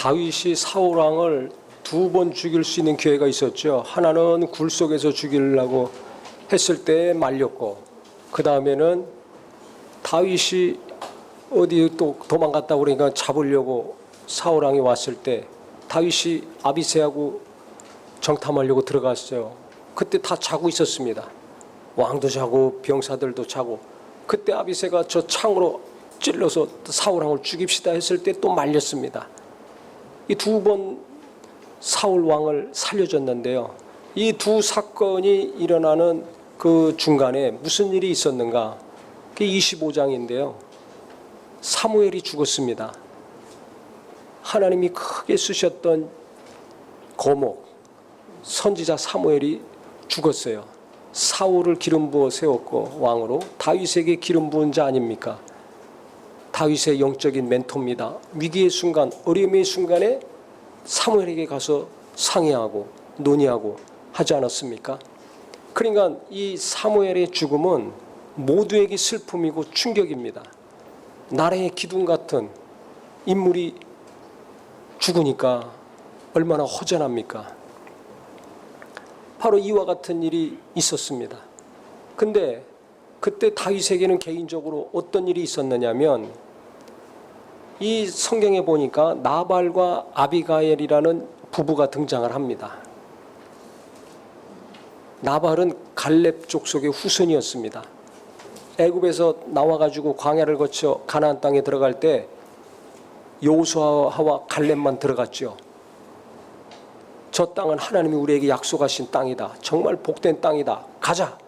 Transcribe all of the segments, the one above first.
다윗이 사울 왕을 두 번 죽일 수 있는 기회가 있었죠. 하나는 굴 속에서 죽이려고 했을 때 말렸고, 그 다음에는 다윗이 어디 또 도망갔다 그러니까 잡으려고 사울 왕이 왔을 때 다윗이 아비새하고 정탐하려고 들어갔어요. 그때 다 자고 있었습니다. 왕도 자고 병사들도 자고. 그때 아비새가 저 창으로 찔러서 사울 왕을 죽입시다 했을 때 또 말렸습니다. 이 두 번 사울 왕을 살려줬는데요. 이 두 사건이 일어나는 그 중간에 무슨 일이 있었는가? 그게 25장인데요. 사무엘이 죽었습니다. 하나님이 크게 쓰셨던 거목 선지자 사무엘이 죽었어요. 사울을 기름 부어 세웠고 왕으로 다윗에게 기름 부은 자 아닙니까? 다윗의 영적인 멘토입니다. 위기의 순간, 어려움의 순간에 사무엘에게 가서 상의하고 논의하고 하지 않았습니까? 그러니까 이 사무엘의 죽음은 모두에게 슬픔이고 충격입니다. 나라의 기둥 같은 인물이 죽으니까 얼마나 허전합니까? 바로 이와 같은 일이 있었습니다. 근데 그때 다윗에게는 개인적으로 어떤 일이 있었느냐면, 이 성경에 보니까 나발과 아비가엘이라는 부부가 등장을 합니다. 나발은 갈렙 족속의 후손이었습니다. 애굽에서 나와가지고 광야를 거쳐 가나안 땅에 들어갈 때 여호수아와 갈렙만 들어갔죠. 저 땅은 하나님이 우리에게 약속하신 땅이다. 정말 복된 땅이다. 가자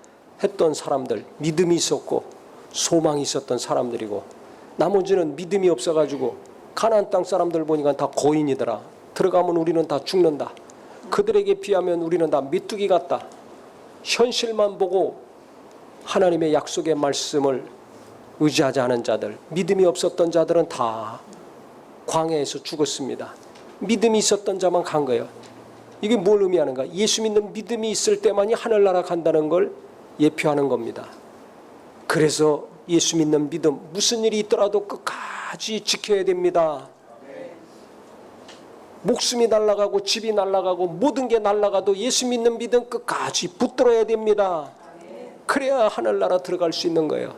했던 사람들, 믿음이 있었고 소망이 있었던 사람들이고, 나머지는 믿음이 없어가지고 가나안 땅 사람들 보니까 다 고인이더라. 들어가면 우리는 다 죽는다. 그들에게 비하면 우리는 다 메뚜기 같다. 현실만 보고 하나님의 약속의 말씀을 의지하지 않은 자들, 믿음이 없었던 자들은 다 광야에서 죽었습니다. 믿음이 있었던 자만 간 거예요. 이게 뭘 의미하는가? 예수 믿는 믿음이 있을 때만이 하늘나라 간다는 걸 예표하는 겁니다. 그래서 예수 믿는 믿음, 무슨 일이 있더라도 끝까지 지켜야 됩니다. 목숨이 날아가고 집이 날아가고 모든 게 날아가도 예수 믿는 믿음 끝까지 붙들어야 됩니다. 그래야 하늘나라 들어갈 수 있는 거예요.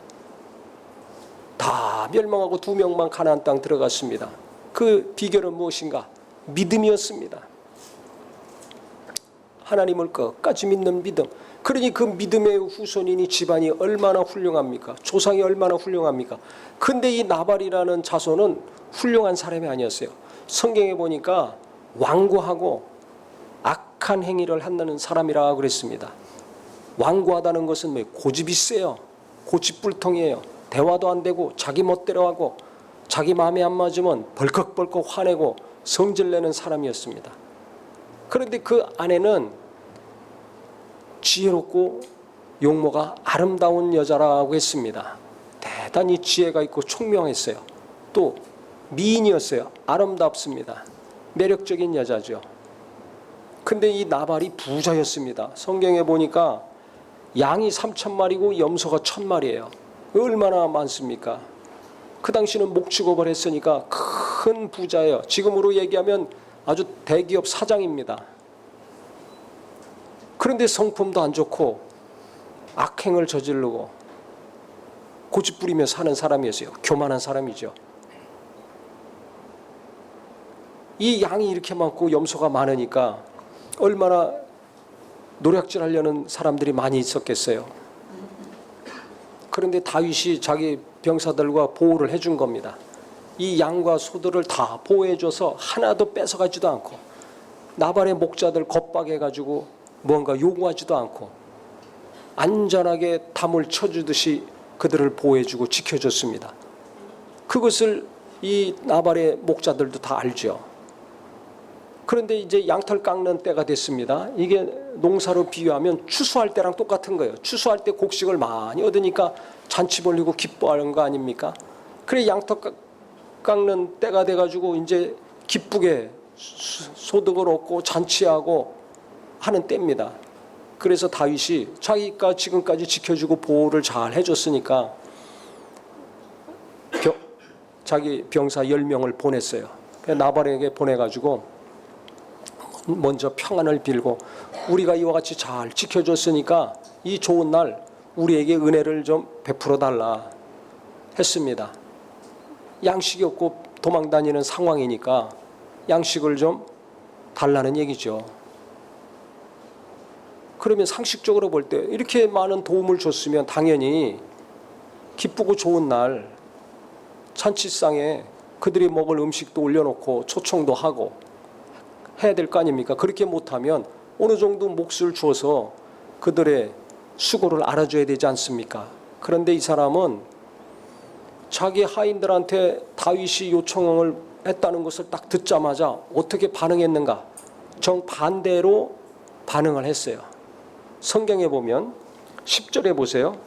다 멸망하고 2명만 가나안 땅 들어갔습니다. 그 비결은 무엇인가? 믿음이었습니다. 하나님을 끝까지 믿는 믿음. 그러니 그 믿음의 후손이니 집안이 얼마나 훌륭합니까? 조상이 얼마나 훌륭합니까? 근데 이 나발이라는 자손은 훌륭한 사람이 아니었어요. 성경에 보니까 완고하고 악한 행위를 한다는 사람이라 그랬습니다. 완고하다는 것은 뭐 고집이 세요. 고집불통이에요. 대화도 안 되고 자기 멋대로 하고 자기 마음에 안 맞으면 벌컥벌컥 화내고 성질내는 사람이었습니다. 그런데 그 아내는 지혜롭고 용모가 아름다운 여자라고 했습니다. 대단히 지혜가 있고 총명했어요. 또 미인이었어요. 아름답습니다. 매력적인 여자죠. 근데 이 나발이 부자였습니다. 성경에 보니까 양이 3,000마리고 염소가 1,000마리예요. 얼마나 많습니까? 그 당시는 목축업을 했으니까 큰 부자예요. 지금으로 얘기하면 아주 대기업 사장입니다. 그런데 성품도 안 좋고 악행을 저지르고 고집 부리며 사는 사람이었어요. 교만한 사람이죠. 이 양이 이렇게 많고 염소가 많으니까 얼마나 노략질하려는 사람들이 많이 있었겠어요. 그런데 다윗이 자기 병사들과 보호를 해준 겁니다. 이 양과 소들을 다 보호해줘서 하나도 뺏어가지도 않고, 나발의 목자들 겁박해가지고 뭔가 요구하지도 않고 안전하게 담을 쳐주듯이 그들을 보호해주고 지켜줬습니다. 그것을 이 나발의 목자들도 다 알죠. 그런데 이제 양털 깎는 때가 됐습니다. 이게 농사로 비유하면 추수할 때랑 똑같은 거예요. 추수할 때 곡식을 많이 얻으니까 잔치 벌리고 기뻐하는 거 아닙니까? 그래 양털 깎는 때가 돼가지고 이제 기쁘게 소득을 얻고 잔치하고 하는 때입니다. 그래서 다윗이 자기가 지금까지 지켜주고 보호를 잘 해줬으니까 자기 병사 10명을 보냈어요. 나발에게 보내가지고 먼저 평안을 빌고 우리가 이와 같이 잘 지켜줬으니까 이 좋은 날 우리에게 은혜를 좀 베풀어 달라 했습니다. 양식이 없고 도망다니는 상황이니까 양식을 좀 달라는 얘기죠. 그러면 상식적으로 볼 때 이렇게 많은 도움을 줬으면 당연히 기쁘고 좋은 날 잔치상에 그들이 먹을 음식도 올려놓고 초청도 하고 해야 될 거 아닙니까? 그렇게 못하면 어느 정도 몫을 주어서 그들의 수고를 알아줘야 되지 않습니까? 그런데 이 사람은 자기 하인들한테 다윗이 요청을 했다는 것을 딱 듣자마자 어떻게 반응했는가? 정반대로 반응을 했어요. 성경에 보면 10절에 보세요.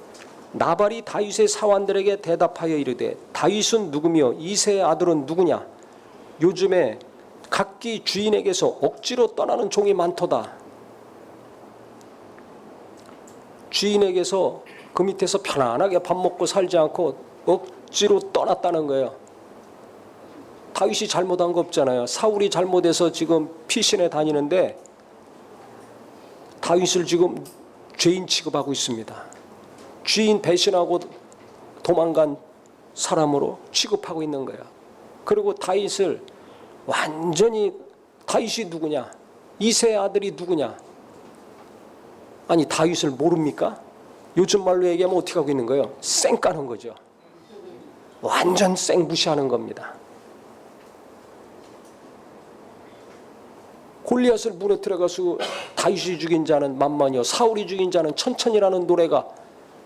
나발이 다윗의 사환들에게 대답하여 이르되 다윗은 누구며 이새의 아들은 누구냐? 요즘에 각기 주인에게서 억지로 떠나는 종이 많도다. 주인에게서 그 밑에서 편안하게 밥 먹고 살지 않고 억지로 떠났다는 거예요. 다윗이 잘못한 거 없잖아요. 사울이 잘못해서 지금 피신해 다니는데 다윗을 지금 죄인 취급하고 있습니다. 주인 배신하고 도망간 사람으로 취급하고 있는 거예요. 그리고 다윗을 완전히 다윗이 누구냐? 이새의 아들이 누구냐? 아니 다윗을 모릅니까? 요즘 말로 얘기하면 어떻게 하고 있는 거예요? 쌩 까는 거죠. 완전 쌩 무시하는 겁니다. 골리앗을 무너뜨려가지고 다윗이 죽인 자는 만만이요 사울이 죽인 자는 천천이라는 노래가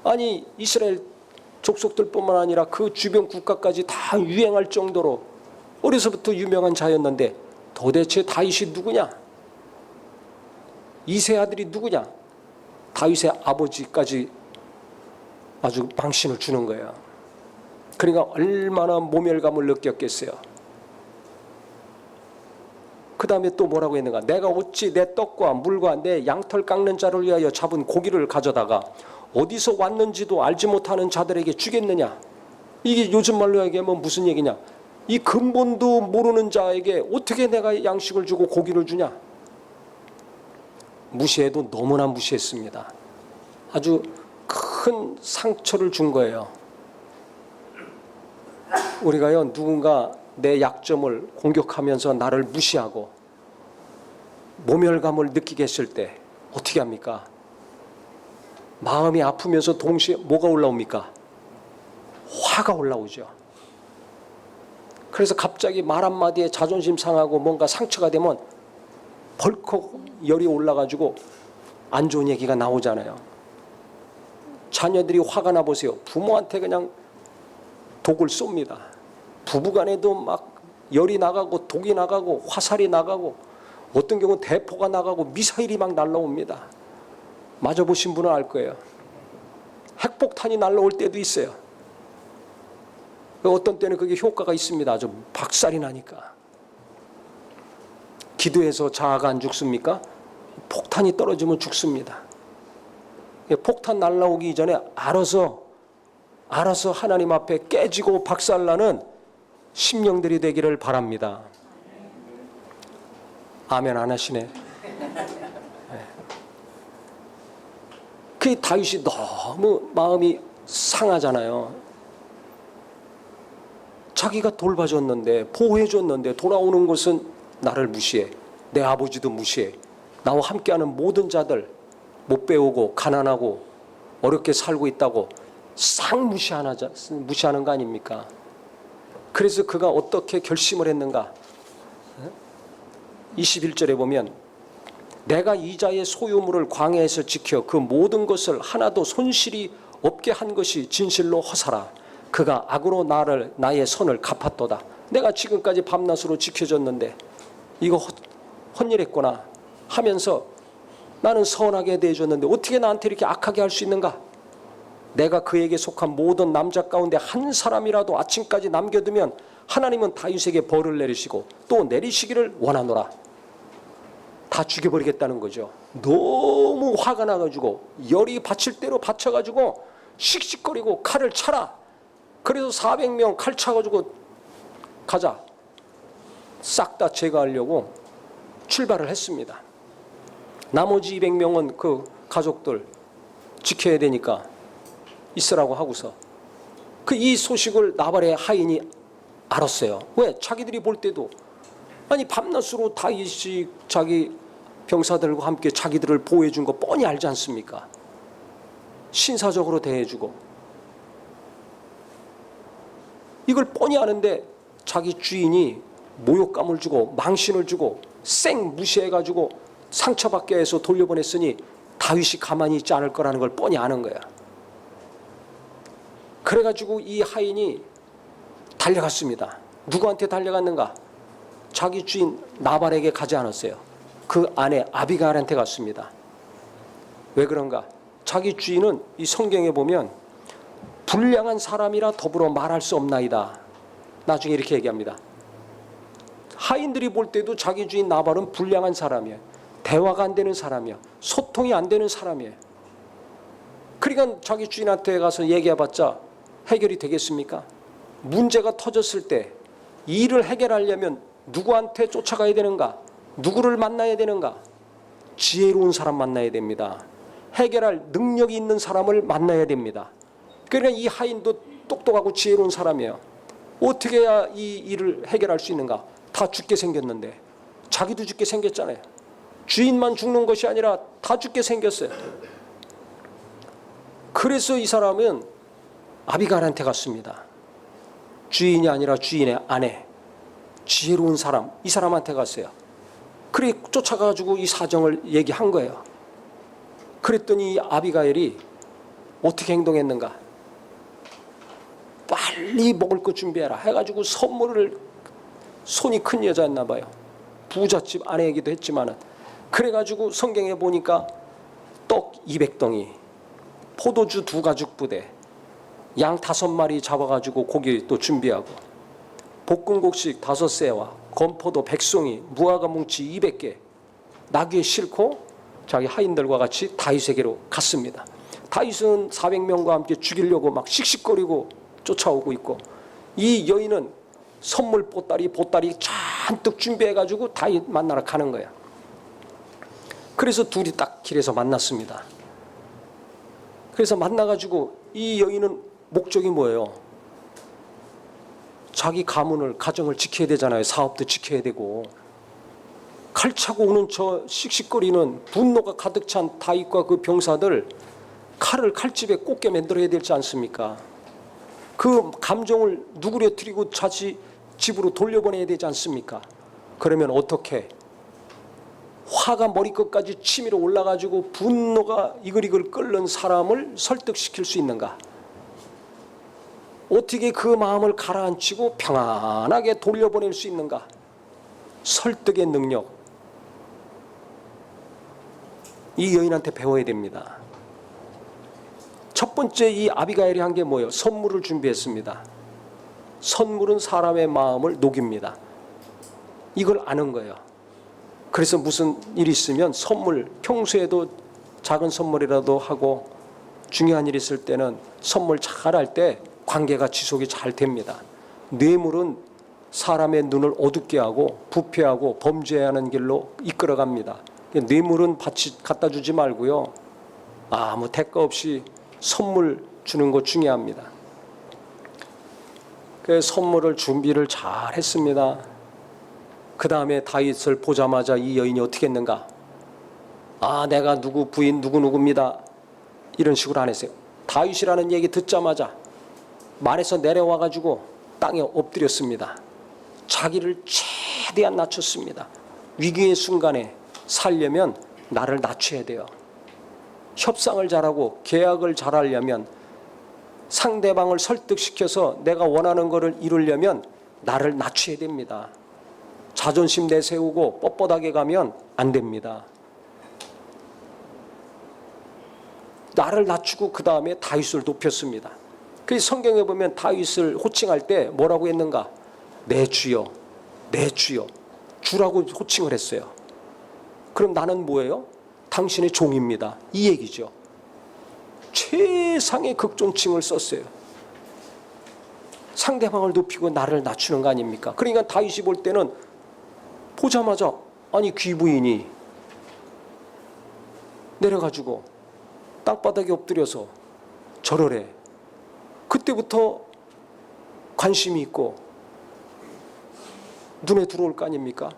아니 이스라엘 족속들뿐만 아니라 그 주변 국가까지 다 유행할 정도로 어려서부터 유명한 자였는데 도대체 다윗이 누구냐? 이새 아들이 누구냐? 다윗의 아버지까지 아주 망신을 주는 거예요. 그러니까 얼마나 모멸감을 느꼈겠어요. 그 다음에 또 뭐라고 했는가? 내가 어찌 내 떡과 물과 내 양털 깎는 자를 위하여 잡은 고기를 가져다가 어디서 왔는지도 알지 못하는 자들에게 주겠느냐? 이게 요즘 말로 얘기하면 무슨 얘기냐? 이 근본도 모르는 자에게 어떻게 내가 양식을 주고 고기를 주냐? 무시해도 너무나 무시했습니다. 아주 큰 상처를 준 거예요. 우리가요 누군가 내 약점을 공격하면서 나를 무시하고 모멸감을 느끼게 했을 때 어떻게 합니까? 마음이 아프면서 동시에 뭐가 올라옵니까? 화가 올라오죠. 그래서 갑자기 말 한마디에 자존심 상하고 뭔가 상처가 되면 벌컥 열이 올라가지고 안 좋은 얘기가 나오잖아요. 자녀들이 화가 나 보세요. 부모한테 그냥 독을 쏩니다. 부부간에도 막 열이 나가고 독이 나가고 화살이 나가고 어떤 경우는 대포가 나가고 미사일이 막 날라옵니다. 맞아보신 분은 알 거예요. 핵폭탄이 날라올 때도 있어요. 어떤 때는 그게 효과가 있습니다. 아주 박살이 나니까. 기도해서 자아가 안 죽습니까? 폭탄이 떨어지면 죽습니다. 폭탄 날라오기 이전에 알아서 하나님 앞에 깨지고 박살나는 심령들이 되기를 바랍니다. 아멘 안 하시네. 그 다윗이 너무 마음이 상하잖아요. 자기가 돌봐줬는데 보호해줬는데 돌아오는 것은 나를 무시해. 내 아버지도 무시해. 나와 함께하는 모든 자들 못 배우고 가난하고 어렵게 살고 있다고 싹 무시하는 거 아닙니까? 그래서 그가 어떻게 결심을 했는가? 21절에 보면 내가 이자의 소유물을 광야에서 지켜 그 모든 것을 하나도 손실이 없게 한 것이 진실로 허사라. 그가 악으로 나의 선을 갚았도다. 내가 지금까지 밤낮으로 지켜줬는데 이거 헛일했구나 하면서 나는 선하게 대해줬는데 어떻게 나한테 이렇게 악하게 할 수 있는가? 내가 그에게 속한 모든 남자 가운데 한 사람이라도 아침까지 남겨두면 하나님은 다윗에게 벌을 내리시고 또 내리시기를 원하노라. 다 죽여버리겠다는 거죠. 너무 화가 나가지고 열이 받칠 대로 받쳐가지고 씩씩거리고 칼을 차라. 그래서 400명 칼 차가지고 가자. 싹 다 제거하려고 출발을 했습니다. 나머지 200명은 그 가족들 지켜야 되니까 있으라고 하고서 그 이 소식을 나발의 하인이 알았어요. 왜? 자기들이 볼 때도 아니 밤낮으로 다윗이 자기 병사들과 함께 자기들을 보호해 준 거 뻔히 알지 않습니까? 신사적으로 대해주고 이걸 뻔히 아는데 자기 주인이 모욕감을 주고 망신을 주고 쌩 무시해가지고 상처받게 해서 돌려보냈으니 다윗이 가만히 있지 않을 거라는 걸 뻔히 아는 거야. 그래가지고 이 하인이 달려갔습니다. 누구한테 달려갔는가? 자기 주인 나발에게 가지 않았어요. 그 아내 아비가일한테 갔습니다. 왜 그런가? 자기 주인은 이 성경에 보면 불량한 사람이라 더불어 말할 수 없나이다. 나중에 이렇게 얘기합니다. 하인들이 볼 때도 자기 주인 나발은 불량한 사람이에요. 대화가 안 되는 사람이에요. 소통이 안 되는 사람이에요. 그러니까 자기 주인한테 가서 얘기해봤자 해결이 되겠습니까? 문제가 터졌을 때 이 일을 해결하려면 누구한테 쫓아가야 되는가? 누구를 만나야 되는가? 지혜로운 사람 만나야 됩니다. 해결할 능력이 있는 사람을 만나야 됩니다. 그러니까 이 하인도 똑똑하고 지혜로운 사람이에요. 어떻게 해야 이 일을 해결할 수 있는가? 다 죽게 생겼는데 자기도 죽게 생겼잖아요. 주인만 죽는 것이 아니라 다 죽게 생겼어요. 그래서 이 사람은 아비가일한테 갔습니다. 주인이 아니라 주인의 아내, 지혜로운 사람, 이 사람한테 갔어요. 그래 쫓아가지고 이 사정을 얘기한 거예요. 그랬더니 아비가일이 어떻게 행동했는가? 빨리 먹을 거 준비해라 해가지고 선물을, 손이 큰 여자였나 봐요. 부잣집 아내이기도 했지만은, 그래가지고 성경에 보니까 떡 200덩이, 포도주 2가죽 부대, 양 5마리 잡아가지고 고기 또 준비하고, 볶음국식 5세와 건포도 100송이, 무화과 뭉치 200개 나귀에 싣고 자기 하인들과 같이 다윗에게로 갔습니다. 다윗은 400명과 함께 죽이려고 막 씩씩거리고 쫓아오고 있고, 이 여인은 선물 보따리 잔뜩 준비해가지고 다윗 만나러 가는 거야. 그래서 둘이 딱 길에서 만났습니다. 그래서 만나가지고 이 여인은 목적이 뭐예요? 자기 가문을, 가정을 지켜야 되잖아요. 사업도 지켜야 되고. 칼 차고 오는 저 씩씩거리는 분노가 가득 찬 다윗과 그 병사들, 칼을 칼집에 꽂게 만들어야 되지 않습니까? 그 감정을 누그러뜨리고 자기 집으로 돌려보내야 되지 않습니까? 그러면 어떻게? 화가 머리끝까지 치밀어 올라가지고 분노가 이글이글 끓는 사람을 설득시킬 수 있는가? 어떻게 그 마음을 가라앉히고 평안하게 돌려보낼 수 있는가? 설득의 능력, 이 여인한테 배워야 됩니다. 첫 번째 이 아비가일이 한 게 뭐예요? 선물을 준비했습니다. 선물은 사람의 마음을 녹입니다. 이걸 아는 거예요. 그래서 무슨 일이 있으면 선물, 평소에도 작은 선물이라도 하고 중요한 일 있을 때는 선물 잘할 때 관계가 지속이 잘 됩니다. 뇌물은 사람의 눈을 어둡게 하고 부패하고 범죄하는 길로 이끌어갑니다. 뇌물은 갖다 주지 말고요, 아무 대가 없이 선물 주는 거 중요합니다. 그 선물을 준비를 잘 했습니다. 그 다음에 다윗을 보자마자 이 여인이 어떻게 했는가? 아, 내가 누구 부인 누구누구입니다. 이런 식으로 안 했어요. 다윗이라는 얘기 듣자마자 말에서 내려와가지고 땅에 엎드렸습니다. 자기를 최대한 낮췄습니다. 위기의 순간에 살려면 나를 낮춰야 돼요. 협상을 잘하고 계약을 잘하려면, 상대방을 설득시켜서 내가 원하는 것을 이루려면 나를 낮춰야 됩니다. 자존심 내세우고 뻣뻣하게 가면 안 됩니다. 나를 낮추고 그 다음에 다윗을 높였습니다. 그래서 성경에 보면 다윗을 호칭할 때 뭐라고 했는가? 내 주여, 내 주여, 주라고 호칭을 했어요. 그럼 나는 뭐예요? 당신의 종입니다. 이 얘기죠. 최상의 극존칭을 썼어요. 상대방을 높이고 나를 낮추는 거 아닙니까? 그러니까 다윗이 볼 때는 보자마자 아니 귀부인이 내려가지고 땅바닥에 엎드려서 절을 해. 그때부터 관심이 있고 눈에 들어올 거 아닙니까?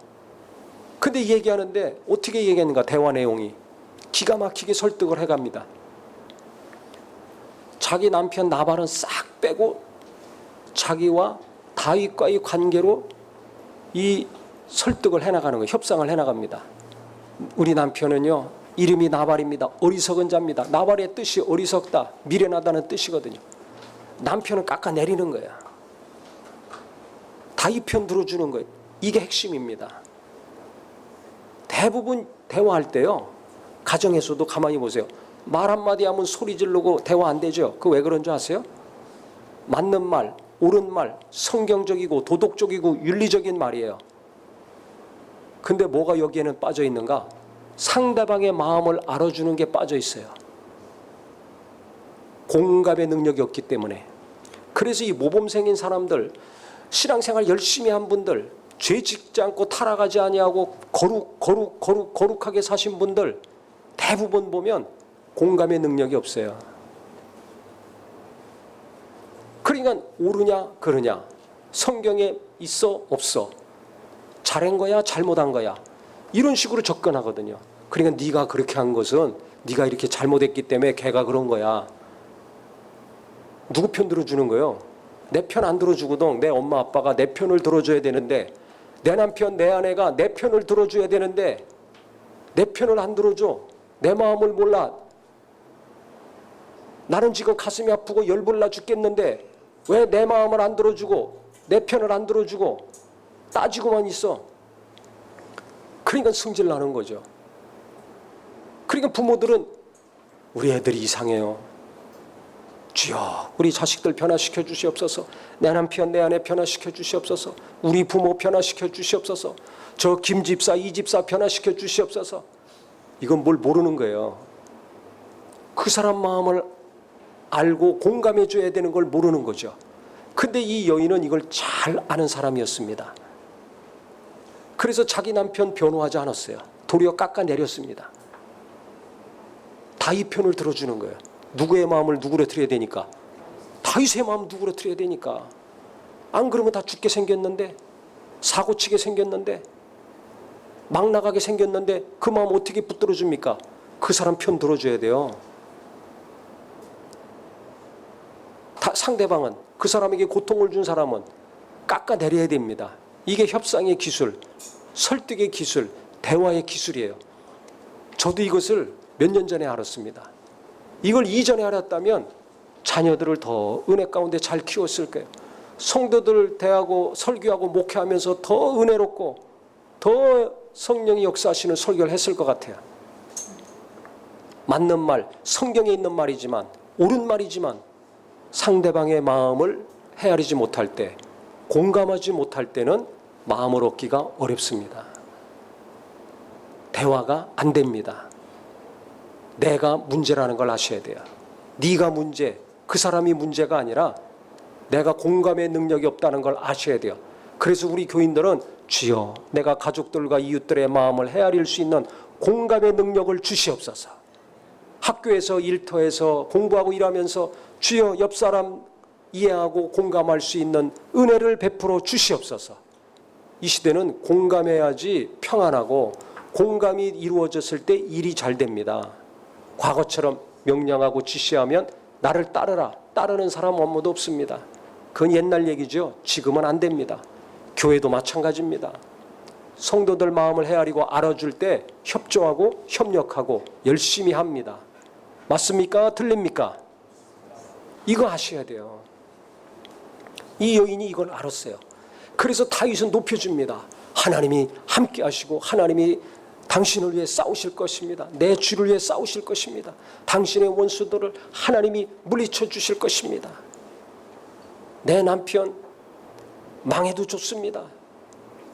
근데 얘기하는데 어떻게 얘기했는가? 대화 내용이 기가 막히게 설득을 해갑니다. 자기 남편 나발은 싹 빼고 자기와 다윗과의 관계로 이 설득을 해나가는 거예요. 협상을 해나갑니다. 우리 남편은요, 이름이 나발입니다. 어리석은 자입니다. 나발의 뜻이 어리석다, 미련하다는 뜻이거든요. 남편을 깎아내리는 거야. 다윗 편 들어주는 거예요. 이게 핵심입니다. 대부분 대화할 때요, 가정에서도 가만히 보세요. 말 한마디 하면 소리 지르고 대화 안 되죠. 그거 왜 그런 줄 아세요? 맞는 말, 옳은 말, 성경적이고 도덕적이고 윤리적인 말이에요. 근데 뭐가 여기에는 빠져 있는가? 상대방의 마음을 알아주는 게 빠져 있어요. 공감의 능력이 없기 때문에. 그래서 이 모범생인 사람들, 신앙생활 열심히 한 분들, 죄 짓지 않고 타락하지 아니하고 거룩하게 사신 분들 대부분 보면 공감의 능력이 없어요. 그러니까 옳으냐 그르냐, 성경에 있어 없어, 잘한 거야 잘못한 거야, 이런 식으로 접근하거든요. 그러니까 네가 그렇게 한 것은 네가 이렇게 잘못했기 때문에 걔가 그런 거야. 누구 편 들어주는 거예요? 내 편 안 들어주거든. 내 엄마 아빠가 내 편을 들어줘야 되는데, 내 남편 내 아내가 내 편을 들어줘야 되는데 내 편을 안 들어줘. 내 마음을 몰라. 나는 지금 가슴이 아프고 열불나 죽겠는데 왜 내 마음을 안 들어주고 내 편을 안 들어주고 따지고만 있어. 그러니까 승질 나는 거죠. 그러니까 부모들은 우리 애들이 이상해요. 주여, 우리 자식들 변화시켜 주시옵소서. 내 남편 내 아내 변화시켜 주시옵소서. 우리 부모 변화시켜 주시옵소서. 저 김집사 이집사 변화시켜 주시옵소서. 이건 뭘 모르는 거예요. 그 사람 마음을 알고 공감해 줘야 되는 걸 모르는 거죠. 근데 이 여인은 이걸 잘 아는 사람이었습니다. 그래서 자기 남편 변호하지 않았어요. 도리어 깎아내렸습니다. 다윗 편을 들어주는 거예요. 누구의 마음을 누구로 드려야 되니까? 다윗의 마음 누구로 드려야 되니까? 안 그러면 다 죽게 생겼는데, 사고치게 생겼는데, 막 나가게 생겼는데 그 마음 어떻게 붙들어 줍니까? 그 사람 편 들어줘야 돼요. 상대방은, 그 사람에게 고통을 준 사람은 깎아내려야 됩니다. 이게 협상의 기술, 설득의 기술, 대화의 기술이에요. 저도 이것을 몇 년 전에 알았습니다. 이걸 이전에 알았다면 자녀들을 더 은혜 가운데 잘 키웠을 거예요. 성도들을 대하고 설교하고 목회하면서 더 은혜롭고 더 성령이 역사하시는 설교를 했을 것 같아요. 맞는 말, 성경에 있는 말이지만, 옳은 말이지만 상대방의 마음을 헤아리지 못할 때, 공감하지 못할 때는 마음을 얻기가 어렵습니다. 대화가 안 됩니다. 내가 문제라는 걸 아셔야 돼요. 네가 문제, 그 사람이 문제가 아니라 내가 공감의 능력이 없다는 걸 아셔야 돼요. 그래서 우리 교인들은 주여, 내가 가족들과 이웃들의 마음을 헤아릴 수 있는 공감의 능력을 주시옵소서. 학교에서 일터에서 공부하고 일하면서 주여, 옆 사람 이해하고 공감할 수 있는 은혜를 베풀어 주시옵소서. 이 시대는 공감해야지 평안하고, 공감이 이루어졌을 때 일이 잘 됩니다. 과거처럼 명령하고 지시하면 나를 따르라, 따르는 사람 아무도 없습니다. 그건 옛날 얘기죠. 지금은 안 됩니다. 교회도 마찬가지입니다. 성도들 마음을 헤아리고 알아줄 때 협조하고 협력하고 열심히 합니다. 맞습니까? 틀립니까? 이거 아셔야 돼요. 이 여인이 이걸 알았어요. 그래서 다윗은 높여줍니다. 하나님이 함께 하시고 하나님이 당신을 위해 싸우실 것입니다. 내 주를 위해 싸우실 것입니다. 당신의 원수들을 하나님이 물리쳐 주실 것입니다. 내 남편 망해도 좋습니다.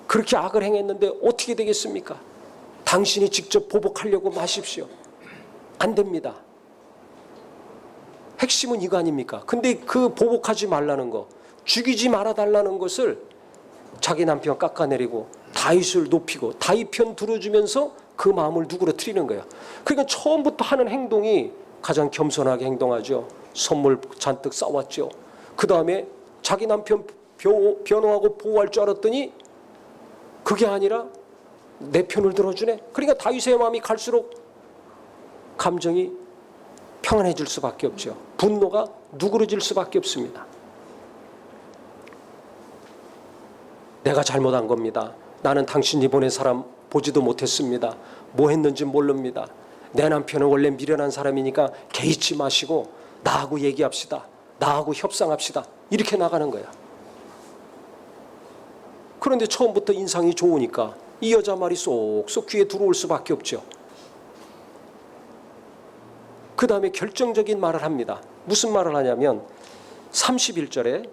그렇게 악을 행했는데 어떻게 되겠습니까? 당신이 직접 보복하려고 마십시오. 안 됩니다. 핵심은 이거 아닙니까? 근데 그 보복하지 말라는 거, 죽이지 말아달라는 것을 자기 남편 깎아내리고 다윗을 높이고 다윗 편 들어주면서 그 마음을 누그러뜨리는 거예요. 그러니까 처음부터 하는 행동이 가장 겸손하게 행동하죠. 선물 잔뜩 싸왔죠. 그 다음에 자기 남편 변호하고 보호할 줄 알았더니 그게 아니라 내 편을 들어주네. 그러니까 다윗의 마음이 갈수록 감정이 평안해질 수밖에 없죠. 분노가 누그러질 수밖에 없습니다. 내가 잘못한 겁니다. 나는 당신이 보낸 사람 보지도 못했습니다. 뭐 했는지 모릅니다. 내 남편은 원래 미련한 사람이니까 개의치 마시고 나하고 얘기합시다. 나하고 협상합시다. 이렇게 나가는 거야. 그런데 처음부터 인상이 좋으니까 이 여자 말이 쏙쏙 귀에 들어올 수밖에 없죠. 그 다음에 결정적인 말을 합니다. 무슨 말을 하냐면 31절에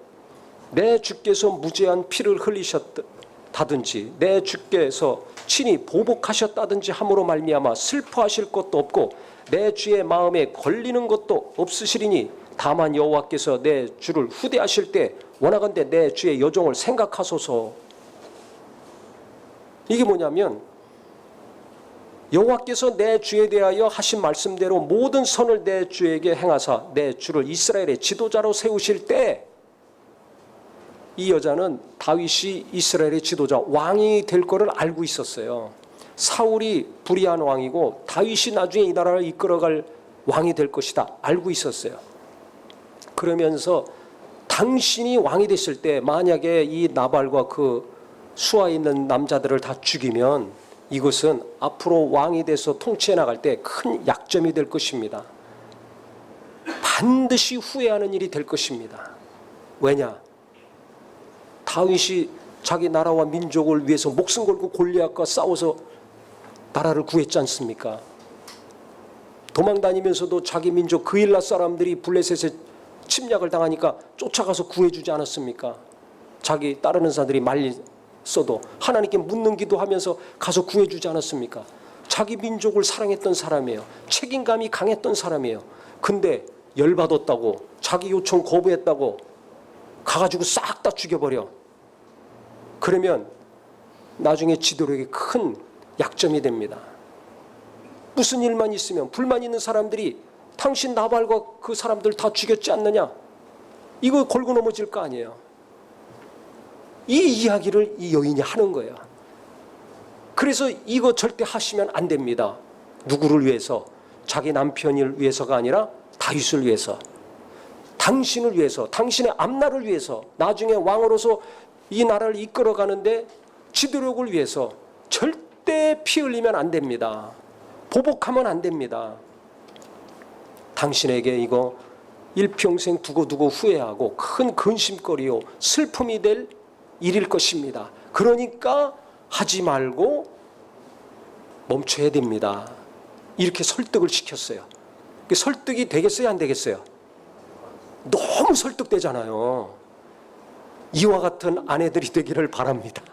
내 주께서 무죄한 피를 흘리셨다든지 내 주께서 친히 보복하셨다든지 함으로 말미암아 슬퍼하실 것도 없고 내 주의 마음에 걸리는 것도 없으시리니 다만 여호와께서 내 주를 후대하실 때 원하건대 내 주의 여종을 생각하소서. 이게 뭐냐면 여호와께서 내 주에 대하여 하신 말씀대로 모든 선을 내 주에게 행하사 내 주를 이스라엘의 지도자로 세우실 때 이 여자는 다윗이 이스라엘의 지도자 왕이 될 거를 알고 있었어요. 사울이 불의한 왕이고 다윗이 나중에 이 나라를 이끌어갈 왕이 될 것이다 알고 있었어요. 그러면서 당신이 왕이 됐을 때 만약에 이 나발과 그 수하에 있는 남자들을 다 죽이면 이것은 앞으로 왕이 돼서 통치해 나갈 때 큰 약점이 될 것입니다. 반드시 후회하는 일이 될 것입니다. 왜냐? 다윗이 자기 나라와 민족을 위해서 목숨 걸고 골리앗과 싸워서 나라를 구했지 않습니까? 도망다니면서도 자기 민족 그일라 사람들이 블레셋에 침략을 당하니까 쫓아가서 구해주지 않았습니까? 자기 따르는 사람들이 말렸어도 하나님께 묻는 기도하면서 가서 구해주지 않았습니까? 자기 민족을 사랑했던 사람이에요. 책임감이 강했던 사람이에요. 근데 열받았다고 자기 요청 거부했다고 가가지고 싹 다 죽여버려. 그러면 나중에 지도력에 큰 약점이 됩니다. 무슨 일만 있으면 불만 있는 사람들이 당신 나발과 그 사람들 다 죽였지 않느냐? 이거 걸고 넘어질 거 아니에요. 이 이야기를 이 여인이 하는 거예요. 그래서 이거 절대 하시면 안 됩니다. 누구를 위해서? 자기 남편을 위해서가 아니라 다윗을 위해서. 당신을 위해서, 당신의 앞날을 위해서, 나중에 왕으로서 이 나라를 이끌어가는데 지도력을 위해서 절대 피 흘리면 안 됩니다. 보복하면 안 됩니다. 당신에게 이거 일평생 두고두고 후회하고 큰 근심거리요 슬픔이 될 일일 것입니다. 그러니까 하지 말고 멈춰야 됩니다. 이렇게 설득을 시켰어요. 설득이 되겠어요, 안 되겠어요? 너무 설득되잖아요. 이와 같은 아내들이 되기를 바랍니다.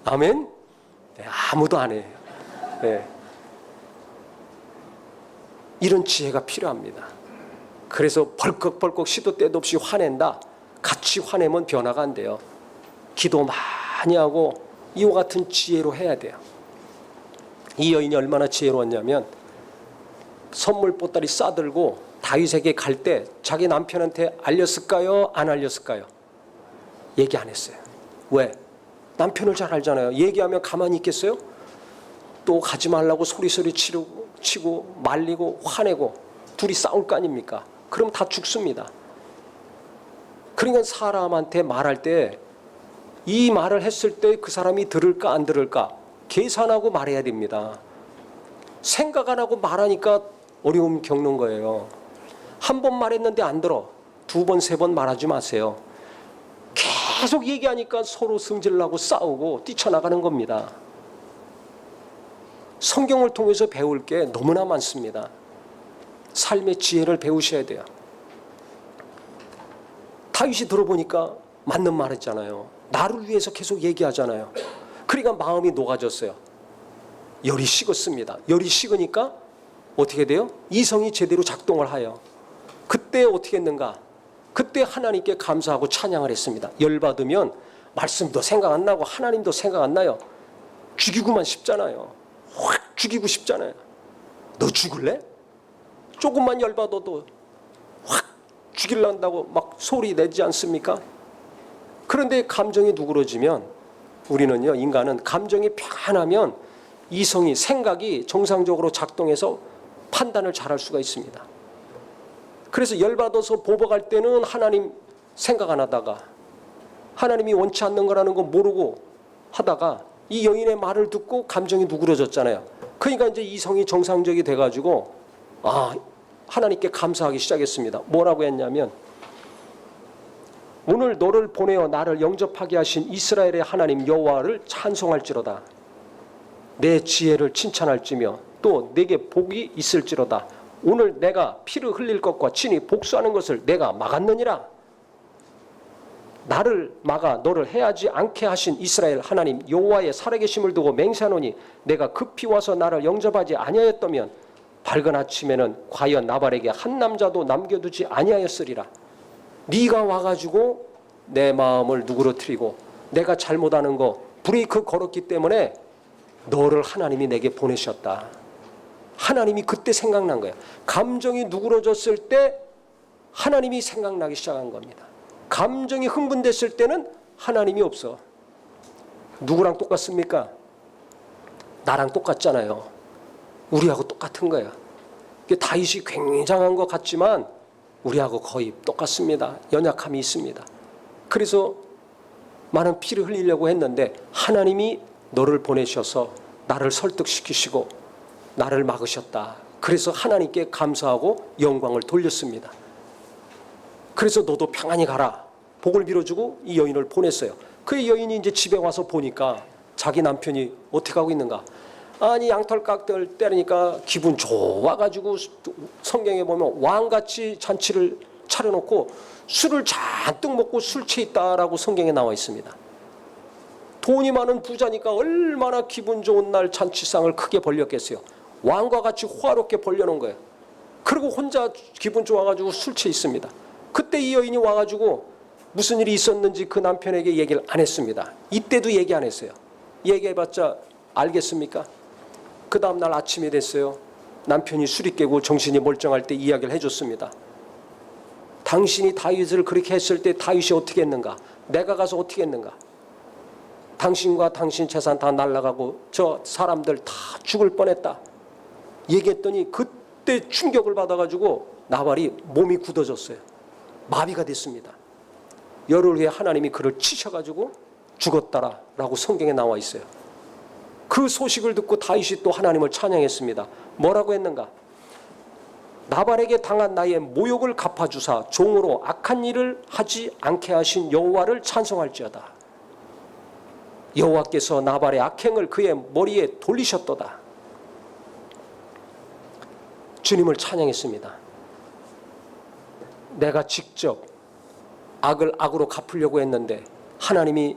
아멘? 네, 아무도 안 해요. 네. 이런 지혜가 필요합니다. 그래서 벌컥벌컥 시도 때도 없이 화낸다. 같이 화내면 변화가 안 돼요. 기도 많이 하고 이와 같은 지혜로 해야 돼요. 이 여인이 얼마나 지혜로웠냐면 선물 보따리 싸들고 다윗에게 갈 때 자기 남편한테 알렸을까요? 안 알렸을까요? 얘기 안 했어요. 왜? 남편을 잘 알잖아요. 얘기하면 가만히 있겠어요? 또 가지 말라고 소리소리 치고 말리고 화내고 둘이 싸울 거 아닙니까? 그럼 다 죽습니다. 그러니까 사람한테 말할 때 이 말을 했을 때 그 사람이 들을까 안 들을까 계산하고 말해야 됩니다. 생각 안 하고 말하니까 어려움 겪는 거예요. 한 번 말했는데 안 들어. 두 번, 세 번 말하지 마세요. 계속 얘기하니까 서로 승질나고 싸우고 뛰쳐나가는 겁니다. 성경을 통해서 배울 게 너무나 많습니다. 삶의 지혜를 배우셔야 돼요. 다윗이 들어보니까 맞는 말했잖아요. 나를 위해서 계속 얘기하잖아요. 그러니까 마음이 녹아졌어요. 열이 식었습니다. 열이 식으니까 어떻게 돼요? 이성이 제대로 작동을 하여. 그때 어떻게 했는가? 그때 하나님께 감사하고 찬양을 했습니다. 열받으면 말씀도 생각 안 나고 하나님도 생각 안 나요. 죽이고만 싶잖아요. 확 죽이고 싶잖아요. 너 죽을래? 조금만 열받아도 확 죽이려고 막 소리 내지 않습니까? 그런데 감정이 누그러지면 우리는요, 인간은 감정이 편하면 이성이, 생각이 정상적으로 작동해서 판단을 잘할 수가 있습니다. 그래서 열받아서 보복할 때는 하나님 생각 안 하다가 하나님이 원치 않는 거라는 거 모르고 하다가 이 여인의 말을 듣고 감정이 누그러졌잖아요. 그러니까 이제 이성이 정상적이 돼가지고 하나님께 감사하기 시작했습니다. 뭐라고 했냐면 오늘 너를 보내어 나를 영접하게 하신 이스라엘의 하나님 여호와를 찬송할지로다. 내 지혜를 칭찬할지며 또 내게 복이 있을지로다. 오늘 내가 피를 흘릴 것과 친히 복수하는 것을 내가 막았느니라. 나를 막아 너를 해하지 않게 하신 이스라엘 하나님 여호와의 살아계심을 두고 맹세하노니 내가 급히 와서 나를 영접하지 아니하였다면 밝은 아침에는 과연 나발에게 한 남자도 남겨두지 아니하였으리라. 네가 와가지고 내 마음을 누그러뜨리고 내가 잘못하는 거 브레이크 걸었기 때문에 너를 하나님이 내게 보내셨다. 하나님이 그때 생각난 거예요. 감정이 누그러졌을 때 하나님이 생각나기 시작한 겁니다. 감정이 흥분됐을 때는 하나님이 없어. 누구랑 똑같습니까? 나랑 똑같잖아요. 우리하고 똑같은 거예요. 다윗이 굉장한 것 같지만 우리하고 거의 똑같습니다. 연약함이 있습니다. 그래서 많은 피를 흘리려고 했는데 하나님이 너를 보내셔서 나를 설득시키시고 나를 막으셨다. 그래서 하나님께 감사하고 영광을 돌렸습니다. 그래서 너도 평안히 가라. 복을 빌어주고 이 여인을 보냈어요. 그 여인이 이제 집에 와서 보니까 자기 남편이 어떻게 하고 있는가. 아니 양털깍들 때리니까 기분 좋아가지고 성경에 보면 왕같이 잔치를 차려놓고 술을 잔뜩 먹고 술 취해 있다라고 성경에 나와 있습니다. 돈이 많은 부자니까 얼마나 기분 좋은 날 잔치상을 크게 벌렸겠어요. 왕과 같이 호화롭게 벌려놓은 거예요. 그리고 혼자 기분 좋아가지고 술 취해 있습니다. 그때 이 여인이 와가지고 무슨 일이 있었는지 그 남편에게 얘기를 안 했습니다. 이때도 얘기 안 했어요. 얘기해봤자 알겠습니까? 그 다음날 아침이 됐어요. 남편이 술이 깨고 정신이 멀쩡할 때 이야기를 해줬습니다. 당신이 다윗을 그렇게 했을 때 다윗이 어떻게 했는가? 내가 가서 어떻게 했는가? 당신과 당신 재산 다 날아가고 저 사람들 다 죽을 뻔했다. 얘기했더니 그때 충격을 받아가지고 나발이 몸이 굳어졌어요. 마비가 됐습니다. 열흘 후에 하나님이 그를 치셔가지고 죽었다라고 성경에 나와 있어요. 그 소식을 듣고 다윗이 또 하나님을 찬양했습니다. 뭐라고 했는가? 나발에게 당한 나의 모욕을 갚아주사 종으로 악한 일을 하지 않게 하신 여호와를 찬송할지어다. 여호와께서 나발의 악행을 그의 머리에 돌리셨도다. 주님을 찬양했습니다. 내가 직접 악을 악으로 갚으려고 했는데 하나님이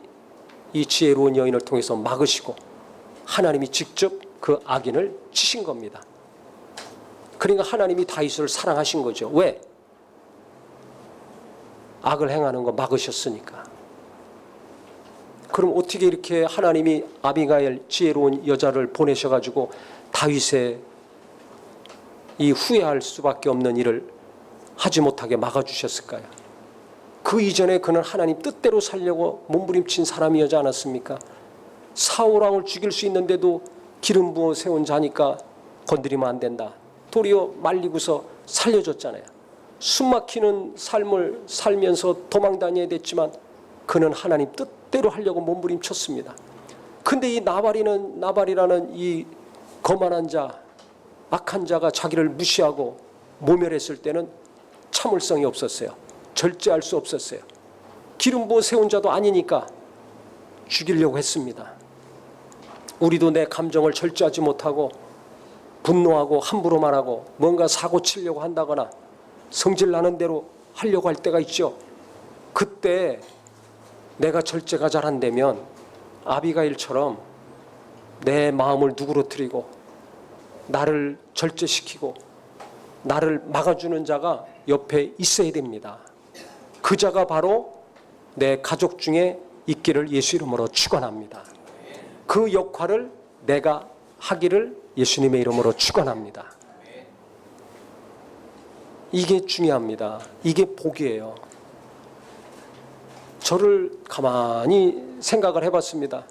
이 지혜로운 여인을 통해서 막으시고 하나님이 직접 그 악인을 치신 겁니다. 그러니까 하나님이 다윗을 사랑하신 거죠. 왜? 악을 행하는 거 막으셨으니까. 그럼 어떻게 이렇게 하나님이 아비가일 지혜로운 여자를 보내셔가지고 다윗의 이 후회할 수밖에 없는 일을 하지 못하게 막아주셨을까요? 그 이전에 그는 하나님 뜻대로 살려고 몸부림친 사람이었지 않았습니까? 사울왕을 죽일 수 있는데도 기름 부어 세운 자니까 건드리면 안 된다. 도리어 말리고서 살려줬잖아요. 숨막히는 삶을 살면서 도망 다녀야 됐지만 그는 하나님 뜻대로 하려고 몸부림쳤습니다. 근데 이 나발이라는 이 거만한 자, 악한 자가 자기를 무시하고 모멸했을 때는 참을성이 없었어요. 절제할 수 없었어요. 기름 부어 세운 자도 아니니까 죽이려고 했습니다. 우리도 내 감정을 절제하지 못하고 분노하고 함부로 말하고 뭔가 사고 치려고 한다거나 성질 나는 대로 하려고 할 때가 있죠. 그때 내가 절제가 잘 안 되면 아비가일처럼 내 마음을 누그러뜨리고 나를 절제시키고 나를 막아주는 자가 옆에 있어야 됩니다. 그 자가 바로 내 가족 중에 있기를 예수 이름으로 축원합니다. 그 역할을 내가 하기를 예수님의 이름으로 축원합니다. 이게 중요합니다. 이게 복이에요. 저를 가만히 생각을 해봤습니다.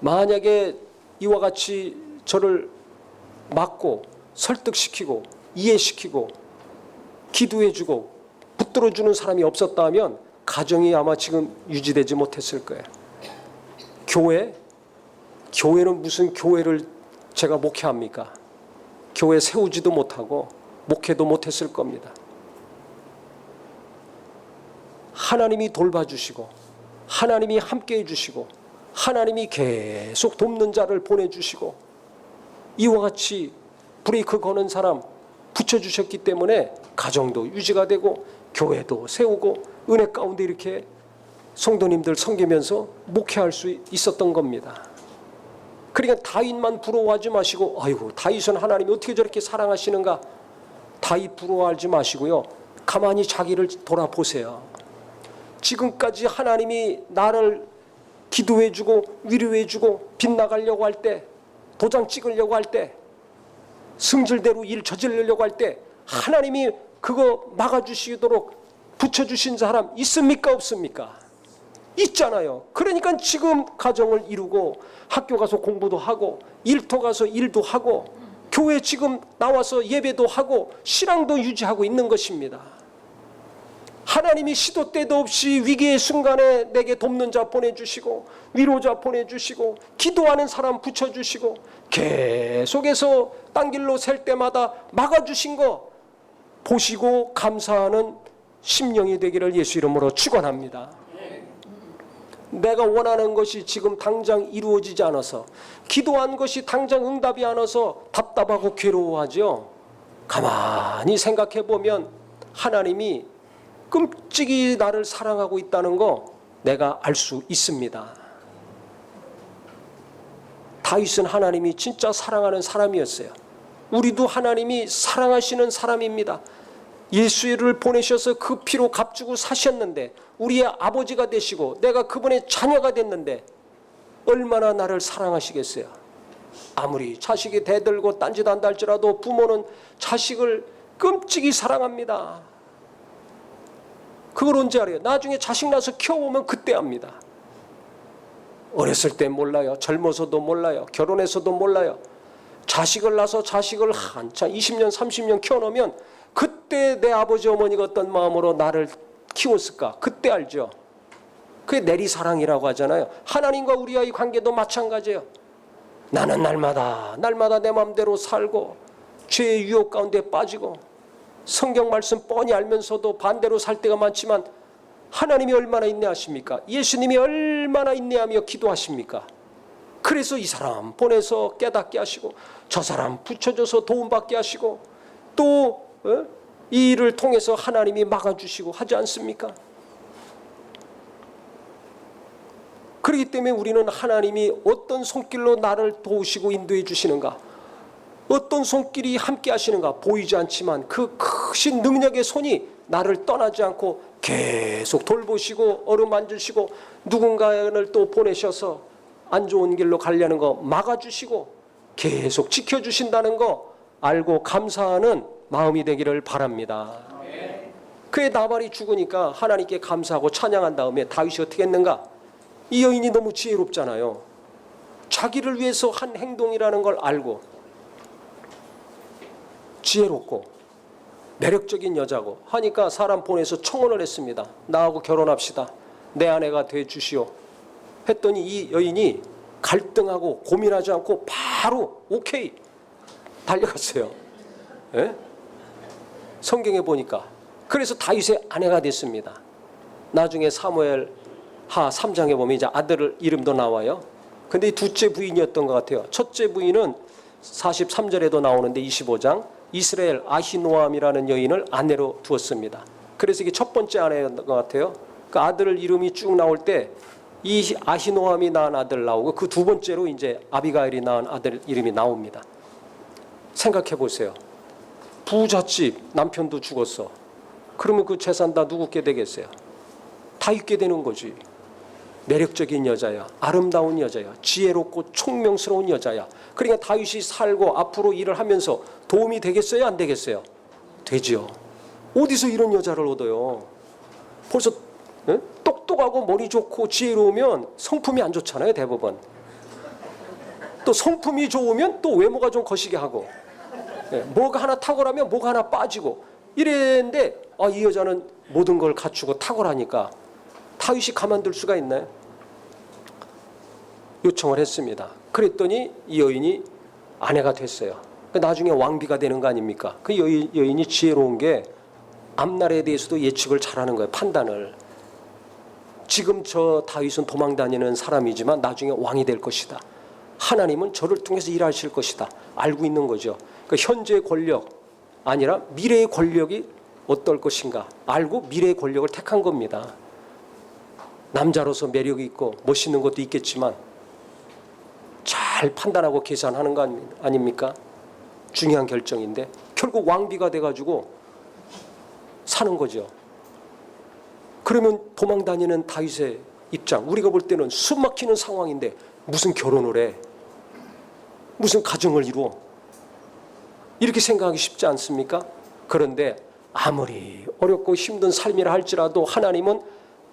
만약에 이와 같이 저를 막고 설득시키고 이해시키고 기도해주고 붙들어주는 사람이 없었다면 가정이 아마 지금 유지되지 못했을 거예요. 교회는 무슨 교회를 제가 목회합니까? 교회 세우지도 못하고 목회도 못했을 겁니다. 하나님이 돌봐주시고 하나님이 함께해 주시고 하나님이 계속 돕는 자를 보내주시고 이와 같이 브레이크 거는 사람 붙여주셨기 때문에 가정도 유지가 되고 교회도 세우고 은혜 가운데 이렇게 성도님들 섬기면서 목회할 수 있었던 겁니다. 그러니까 다윗만 부러워하지 마시고 아이고 다윗은 하나님이 어떻게 저렇게 사랑하시는가, 다윗 부러워하지 마시고요. 가만히 자기를 돌아보세요. 지금까지 하나님이 나를 기도해주고 위로해주고 빗나가려고 할 때, 도장 찍으려고 할 때, 승질대로 일 저지르려고 할 때 하나님이 그거 막아주시도록 붙여주신 사람 있습니까 없습니까? 있잖아요. 그러니까 지금 가정을 이루고 학교 가서 공부도 하고 일터 가서 일도 하고 교회 지금 나와서 예배도 하고 신앙도 유지하고 있는 것입니다. 하나님이 시도 때도 없이 위기의 순간에 내게 돕는 자 보내주시고 위로자 보내주시고 기도하는 사람 붙여주시고 계속해서 딴 길로 셀 때마다 막아주신 거 보시고 감사하는 심령이 되기를 예수 이름으로 축원합니다. 내가 원하는 것이 지금 당장 이루어지지 않아서, 기도한 것이 당장 응답이 안 와서 답답하고 괴로워하죠. 가만히 생각해 보면 하나님이 끔찍이 나를 사랑하고 있다는 거 내가 알 수 있습니다. 다윗은 하나님이 진짜 사랑하는 사람이었어요. 우리도 하나님이 사랑하시는 사람입니다. 예수를 보내셔서 그 피로 값주고 사셨는데, 우리의 아버지가 되시고 내가 그분의 자녀가 됐는데 얼마나 나를 사랑하시겠어요. 아무리 자식이 대들고 딴짓한다 할지라도 부모는 자식을 끔찍이 사랑합니다. 그걸 언제 알아요? 나중에 자식 낳아서 키워보면 그때 압니다. 어렸을 때 몰라요. 젊어서도 몰라요. 결혼해서도 몰라요. 자식을 낳아서 자식을 한참 20년 30년 키워놓으면 그때 내 아버지 어머니가 어떤 마음으로 나를 키웠을까? 그때 알죠. 그게 내리사랑이라고 하잖아요. 하나님과 우리와의 관계도 마찬가지예요. 나는 날마다 내 마음대로 살고 죄의 유혹 가운데 빠지고 성경 말씀 뻔히 알면서도 반대로 살 때가 많지만 하나님이 얼마나 인내하십니까? 예수님이 얼마나 인내하며 기도하십니까? 그래서 이 사람 보내서 깨닫게 하시고 저 사람 붙여줘서 도움받게 하시고 또 이 일을 통해서 하나님이 막아주시고 하지 않습니까? 그렇기 때문에 우리는 하나님이 어떤 손길로 나를 도우시고 인도해 주시는가, 어떤 손길이 함께 하시는가 보이지 않지만 그 크신 능력의 손이 나를 떠나지 않고 계속 돌보시고 어루만지시고 누군가를 또 보내셔서 안 좋은 길로 가려는 거 막아주시고 계속 지켜주신다는 거 알고 감사하는 마음이 되기를 바랍니다. 그의 나발이 죽으니까 하나님께 감사하고 찬양한 다음에 다윗이 어떻게 했는가? 이 여인이 너무 지혜롭잖아요. 자기를 위해서 한 행동이라는 걸 알고 지혜롭고 매력적인 여자고 하니까 사람 보내서 청혼을 했습니다. 나하고 결혼합시다. 내 아내가 돼 주시오. 했더니 이 여인이 갈등하고 고민하지 않고 바로 오케이 달려갔어요. 예? 성경에 보니까. 그래서 다윗의 아내가 됐습니다. 나중에 사무엘 하 3장에 보면 이제 아들 이름도 나와요. 근데 이 둘째 부인이었던 것 같아요. 첫째 부인은 43절에도 나오는데 25장 이스라엘 아히노암이라는 여인을 아내로 두었습니다. 그래서 이게 첫 번째 아내였던 것 같아요. 그 아들 이름이 쭉 나올 때 이 아히노암이 낳은 아들 나오고 그 두 번째로 이제 아비가일이 낳은 아들 이름이 나옵니다. 생각해 보세요. 부잣집 남편도 죽었어. 그러면 그 재산 다 누구께 되겠어요? 다 있게 되는 거지. 매력적인 여자야, 아름다운 여자야, 지혜롭고 총명스러운 여자야. 그러니까 다윗이 살고 앞으로 일을 하면서 도움이 되겠어요, 안 되겠어요? 되지요. 어디서 이런 여자를 얻어요? 벌써 똑똑하고 머리 좋고 지혜로우면 성품이 안 좋잖아요, 대부분. 또 성품이 좋으면 또 외모가 좀 거시게 하고, 뭐가 하나 탁월하면 뭐가 하나 빠지고 이랬는데, 이 여자는 모든 걸 갖추고 탁월하니까 다윗이 가만둘 수가 있나요? 요청을 했습니다. 그랬더니 이 여인이 아내가 됐어요. 나중에 왕비가 되는 거 아닙니까? 그 여인이 지혜로운 게 앞날에 대해서도 예측을 잘하는 거예요. 판단을. 지금 저 다윗은 도망다니는 사람이지만 나중에 왕이 될 것이다. 하나님은 저를 통해서 일하실 것이다. 알고 있는 거죠. 그러니까 현재의 권력 아니라 미래의 권력이 어떨 것인가 알고 미래의 권력을 택한 겁니다. 남자로서 매력이 있고 멋있는 것도 있겠지만 잘 판단하고 계산하는 거 아닙니까? 중요한 결정인데 결국 왕비가 돼가지고 사는 거죠. 그러면 도망다니는 다윗의 입장, 우리가 볼 때는 숨 막히는 상황인데 무슨 결혼을 해? 무슨 가정을 이루어? 이렇게 생각하기 쉽지 않습니까? 그런데 아무리 어렵고 힘든 삶이라 할지라도 하나님은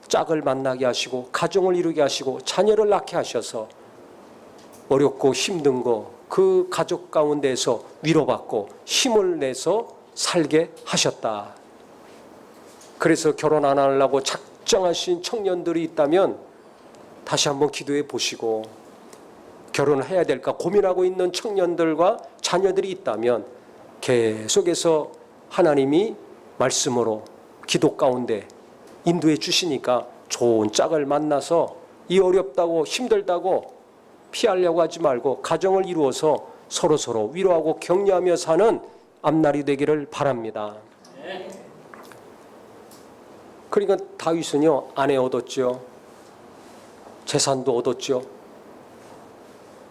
짝을 만나게 하시고 가정을 이루게 하시고 자녀를 낳게 하셔서 어렵고 힘든 거 그 가족 가운데에서 위로받고 힘을 내서 살게 하셨다. 그래서 결혼 안 하려고 작정하신 청년들이 있다면 다시 한번 기도해 보시고, 결혼을 해야 될까 고민하고 있는 청년들과 자녀들이 있다면 계속해서 하나님이 말씀으로 기도 가운데 인도해 주시니까 좋은 짝을 만나서 이 어렵다고 힘들다고 피하려고 하지 말고 가정을 이루어서 서로서로 위로하고 격려하며 사는 앞날이 되기를 바랍니다. 그러니까 다윗은요, 아내 얻었죠. 재산도 얻었죠.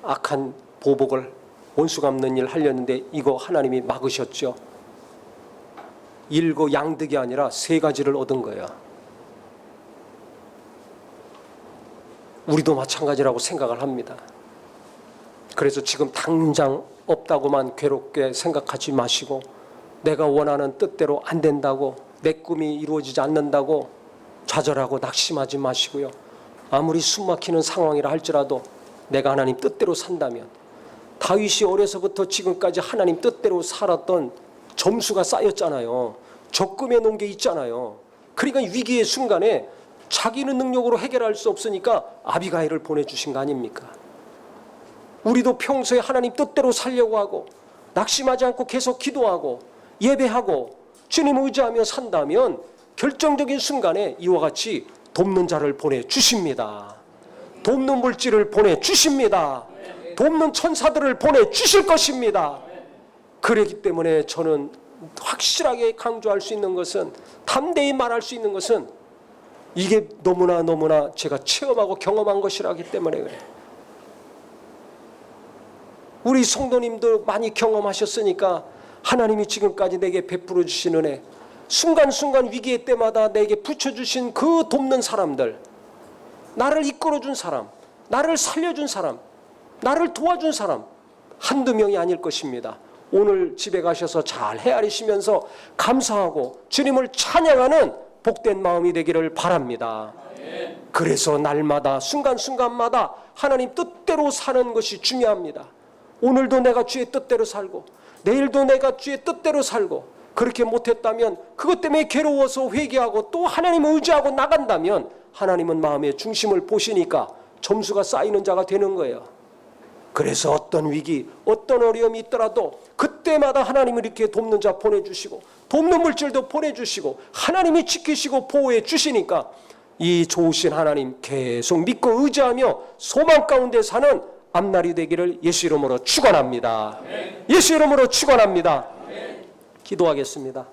악한 보복을 원수 갚는 일 하려는데 이거 하나님이 막으셨죠. 일거 양득이 아니라 세 가지를 얻은 거예요. 우리도 마찬가지라고 생각을 합니다. 그래서 지금 당장 없다고만 괴롭게 생각하지 마시고, 내가 원하는 뜻대로 안 된다고, 내 꿈이 이루어지지 않는다고 좌절하고 낙심하지 마시고요. 아무리 숨막히는 상황이라 할지라도 내가 하나님 뜻대로 산다면, 다윗이 어려서부터 지금까지 하나님 뜻대로 살았던 점수가 쌓였잖아요. 적금해 놓은 게 있잖아요. 그러니까 위기의 순간에 자기는 능력으로 해결할 수 없으니까 아비가일을 보내주신 거 아닙니까? 우리도 평소에 하나님 뜻대로 살려고 하고 낙심하지 않고 계속 기도하고 예배하고 주님 의지하며 산다면 결정적인 순간에 이와 같이 돕는 자를 보내주십니다. 돕는 물질을 보내주십니다. 돕는 천사들을 보내주실 것입니다. 그렇기 때문에 저는 확실하게 강조할 수 있는 것은, 담대히 말할 수 있는 것은, 이게 너무나 제가 체험하고 경험한 것이라기 때문에 그래요. 우리 성도님도 많이 경험하셨으니까 하나님이 지금까지 내게 베풀어 주신 은혜, 순간순간 위기의 때마다 내게 붙여주신 그 돕는 사람들, 나를 이끌어준 사람, 나를 살려준 사람, 나를 도와준 사람 한두 명이 아닐 것입니다. 오늘 집에 가셔서 잘 헤아리시면서 감사하고 주님을 찬양하는 복된 마음이 되기를 바랍니다. 그래서 날마다 순간순간마다 하나님 뜻대로 사는 것이 중요합니다. 오늘도 내가 주의 뜻대로 살고 내일도 내가 주의 뜻대로 살고, 그렇게 못했다면 그것 때문에 괴로워서 회개하고 또 하나님을 의지하고 나간다면 하나님은 마음의 중심을 보시니까 점수가 쌓이는 자가 되는 거예요. 그래서 어떤 위기, 어떤 어려움이 있더라도 그때마다 하나님을 이렇게 돕는 자 보내주시고 돕는 물질도 보내주시고 하나님이 지키시고 보호해 주시니까 이 좋으신 하나님 계속 믿고 의지하며 소망 가운데 사는 앞날이 되기를 예수 이름으로 축원합니다. 예수 이름으로 축원합니다. 기도하겠습니다.